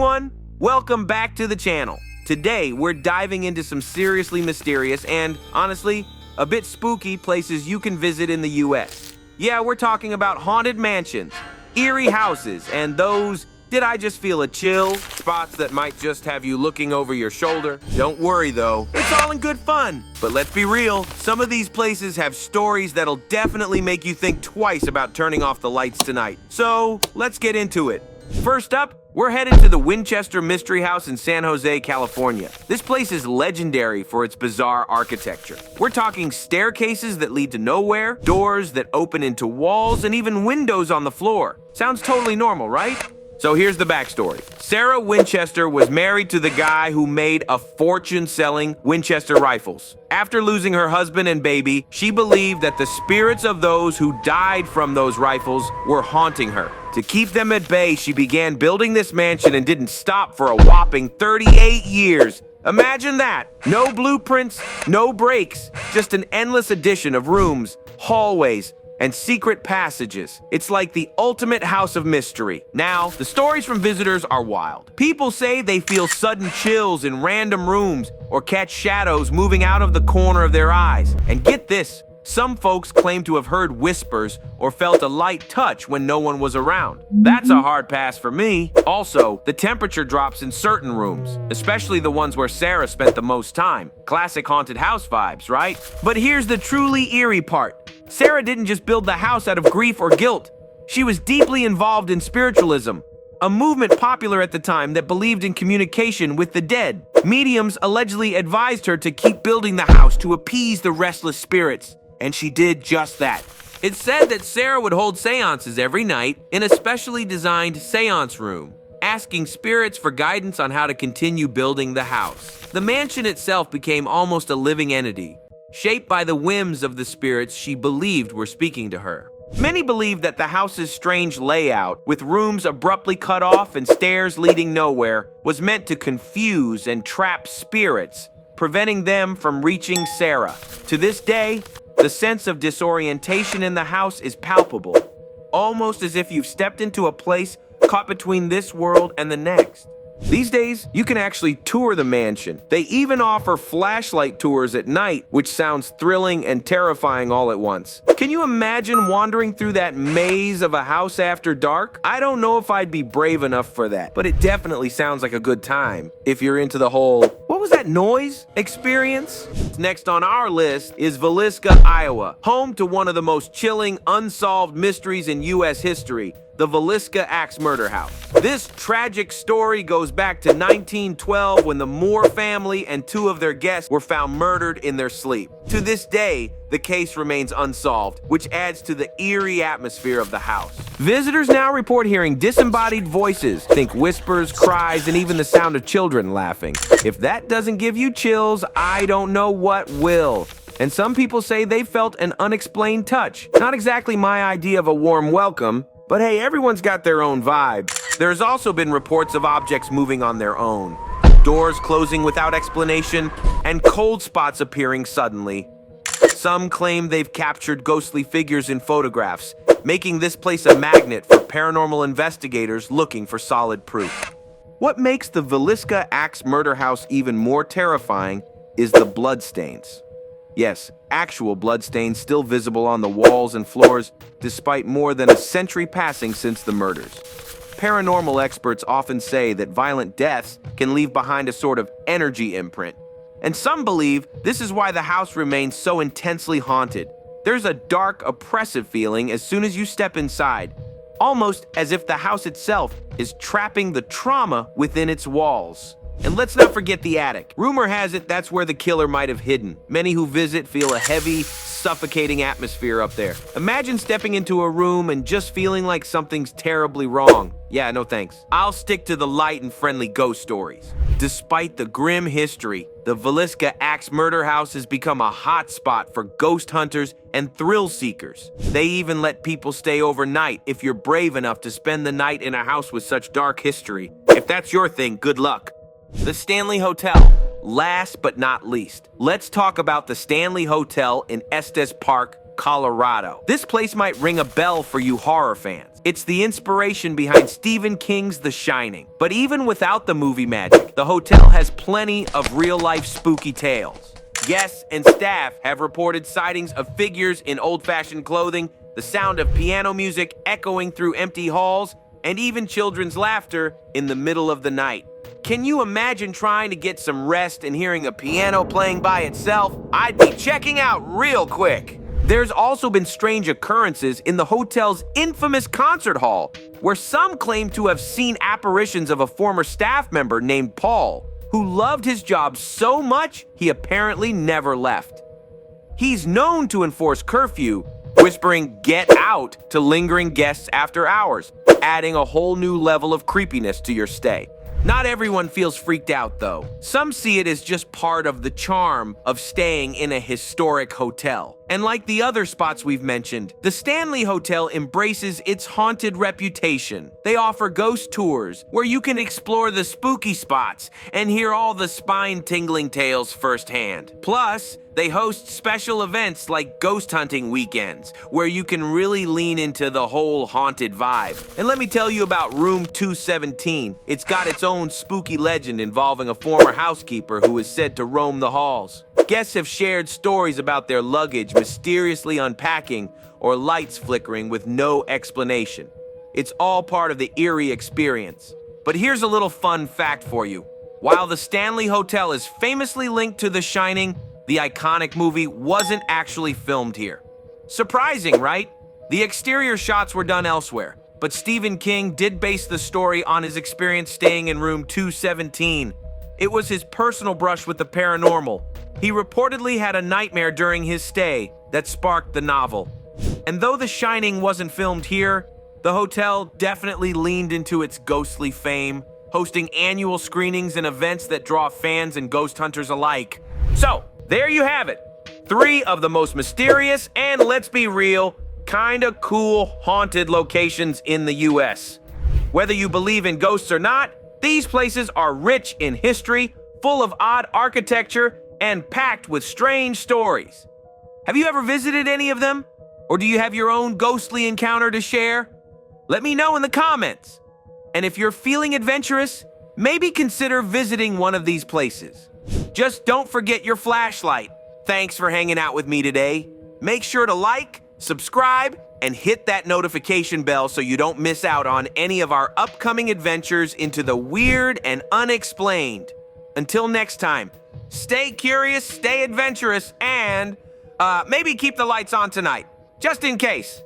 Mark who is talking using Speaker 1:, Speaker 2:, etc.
Speaker 1: everyone! Welcome back to the channel. Today, we're diving into some seriously mysterious and, honestly, a bit spooky places you can visit in the US. Yeah, we're talking about haunted mansions, eerie houses, and those, did I just feel a chill, spots that might just have you looking over your shoulder. Don't worry though, it's all in good fun. But let's be real, some of these places have stories that'll definitely make you think twice about turning off the lights tonight. So, let's get into it. First up, we're headed to the Winchester Mystery House in San Jose, California. This place is legendary for its bizarre architecture. We're talking staircases that lead to nowhere, doors that open into walls, and even windows on the floor. Sounds totally normal, right? So here's the backstory. Sarah Winchester was married to the guy who made a fortune selling Winchester rifles. After losing her husband and baby, she believed that the spirits of those who died from those rifles were haunting her. To keep them at bay, she began building this mansion and didn't stop for a whopping 38 years. Imagine that. No blueprints, no breaks, just an endless addition of rooms, hallways, and secret passages. It's like the ultimate house of mystery. Now, the stories from visitors are wild. People say they feel sudden chills in random rooms or catch shadows moving out of the corner of their eyes. And get this, some folks claim to have heard whispers or felt a light touch when no one was around. That's a hard pass for me. Also, the temperature drops in certain rooms, especially the ones where Sarah spent the most time. Classic haunted house vibes, right? But here's the truly eerie part. Sarah didn't just build the house out of grief or guilt. She was deeply involved in spiritualism, a movement popular at the time that believed in communication with the dead. Mediums allegedly advised her to keep building the house to appease the restless spirits, and she did just that. It's said that Sarah would hold seances every night in a specially designed seance room, asking spirits for guidance on how to continue building the house. The mansion itself became almost a living entity, shaped by the whims of the spirits she believed were speaking to her. Many believe that the house's strange layout, with rooms abruptly cut off and stairs leading nowhere, was meant to confuse and trap spirits, preventing them from reaching Sarah. To this day, the sense of disorientation in the house is palpable, almost as if you've stepped into a place caught between this world and the next. These days, you can actually tour the mansion. They even offer flashlight tours at night, which sounds thrilling and terrifying all at once. Can you imagine wandering through that maze of a house after dark? I don't know if I'd be brave enough for that, but it definitely sounds like a good time if you're into the whole, what was that noise experience? Next on our list is Villisca, Iowa, home to one of the most chilling, unsolved mysteries in U.S. history, the Villisca Axe Murder House. This tragic story goes back to 1912 when the Moore family and two of their guests were found murdered in their sleep. To this day, the case remains unsolved, which adds to the eerie atmosphere of the house. Visitors now report hearing disembodied voices, think whispers, cries, and even the sound of children laughing. If that doesn't give you chills, I don't know what will. And some people say they felt an unexplained touch. Not exactly my idea of a warm welcome, but hey, everyone's got their own vibe. There's also been reports of objects moving on their own, doors closing without explanation, and cold spots appearing suddenly. Some claim they've captured ghostly figures in photographs, making this place a magnet for paranormal investigators looking for solid proof. What makes the Villisca Axe Murder House even more terrifying is the bloodstains. Yes, actual bloodstains still visible on the walls and floors, despite more than a century passing since the murders. Paranormal experts often say that violent deaths can leave behind a sort of energy imprint. And some believe this is why the house remains so intensely haunted. There's a dark, oppressive feeling as soon as you step inside, almost as if the house itself is trapping the trauma within its walls. And let's not forget the attic. Rumor has it that's where the killer might have hidden. Many who visit feel a heavy, suffocating atmosphere up there. Imagine stepping into a room and just feeling like something's terribly wrong. Yeah, no thanks. I'll stick to the light and friendly ghost stories. Despite the grim history, the Villisca Axe Murder House has become a hotspot for ghost hunters and thrill seekers. They even let people stay overnight if you're brave enough to spend the night in a house with such dark history. If that's your thing, good luck. The Stanley Hotel. Last but not least, let's talk about the Stanley Hotel in Estes Park, Colorado. This place might ring a bell for you horror fans. It's the inspiration behind Stephen King's The Shining. But even without the movie magic, the hotel has plenty of real-life spooky tales. Guests and staff have reported sightings of figures in old-fashioned clothing, the sound of piano music echoing through empty halls, and even children's laughter in the middle of the night. Can you imagine trying to get some rest and hearing a piano playing by itself? I'd be checking out real quick. There's also been strange occurrences in the hotel's infamous concert hall, where some claim to have seen apparitions of a former staff member named Paul, who loved his job so much he apparently never left. He's known to enforce curfew, whispering "get out" to lingering guests after hours, adding a whole new level of creepiness to your stay. Not everyone feels freaked out, though. Some see it as just part of the charm of staying in a historic hotel. And like the other spots we've mentioned, the Stanley Hotel embraces its haunted reputation. They offer ghost tours where you can explore the spooky spots and hear all the spine-tingling tales firsthand. Plus, they host special events like ghost hunting weekends, where you can really lean into the whole haunted vibe. And let me tell you about room 217. It's got its own spooky legend involving a former housekeeper who is said to roam the halls. Guests have shared stories about their luggage mysteriously unpacking or lights flickering with no explanation. It's all part of the eerie experience. But here's a little fun fact for you. While the Stanley Hotel is famously linked to The Shining, the iconic movie wasn't actually filmed here. Surprising, right? The exterior shots were done elsewhere, but Stephen King did base the story on his experience staying in room 217. It was his personal brush with the paranormal. He reportedly had a nightmare during his stay that sparked the novel. And though The Shining wasn't filmed here, the hotel definitely leaned into its ghostly fame, hosting annual screenings and events that draw fans and ghost hunters alike. So, there you have it. 3 of the most mysterious and, let's be real, kinda cool haunted locations in the US. Whether you believe in ghosts or not, these places are rich in history, full of odd architecture, and packed with strange stories. Have you ever visited any of them? Or do you have your own ghostly encounter to share? Let me know in the comments. And if you're feeling adventurous, maybe consider visiting one of these places. Just don't forget your flashlight. Thanks for hanging out with me today. Make sure to like, subscribe, and hit that notification bell so you don't miss out on any of our upcoming adventures into the weird and unexplained. Until next time, stay curious, stay adventurous, and maybe keep the lights on tonight, just in case.